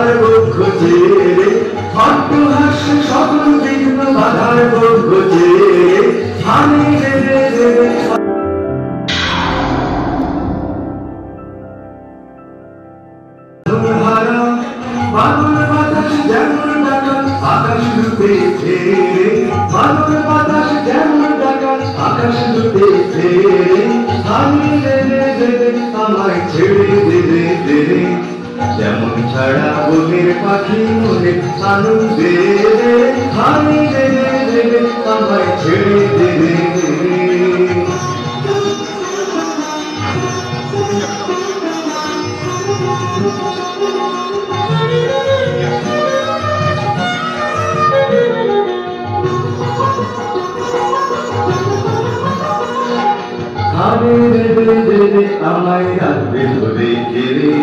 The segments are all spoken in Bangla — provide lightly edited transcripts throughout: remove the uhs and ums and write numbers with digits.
বাধার বক্ষ চেয়ে হট্ট হাস্য সকল বিঘ্ন বাধার বক্ষ চেয়ে হানি রে রে রে হারা বাদল বাতাস যেমন ডাকাত আকাশ লুটে ফেরে বাদল বাতাস যেমন ডাকাত আকাশ লুটে ফেরে হানি রে রে রে আমায় ছেড়ে দেবে দেবে যেমন ছাড়া বনের পাখি মনে আনন্দে হানি রে রে রে আমায় ছেড়ে দেবে হানি রে রে রে আমায় রাখবে ধরে ঘিরে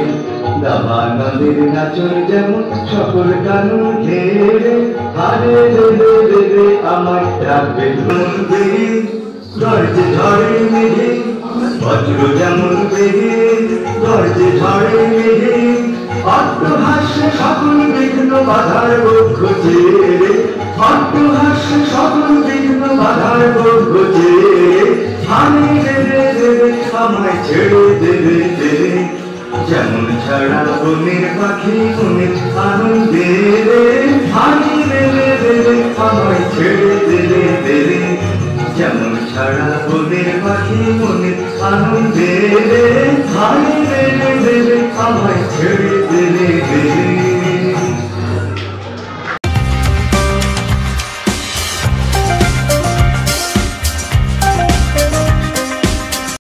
দাবা নদীর নাচন যেমন সকল কানুন ঘেরে হানি রে রে রে আমায় রাখবে ধরে গর্জে ঝড়ে মেঘে বজ্র যেমন বেগে গর্জে ঝড়ে মেঘে অট্টহাস্য সকল বিঘ্ন বাধার বক্ষ চেয়ে অট্টহাস্য সকল বিঘ্ন বাধার বক্ষ চেয়ে হানি রে রে রে আমায় ছেড়ে দেবে দেবে যেমন ছাড়া বনের পাখি মনে আনন্দে হানি রে রে রে আমায় ছেড়ে দেবে দেবে যেমন ছাড়া বনের পাখি মনে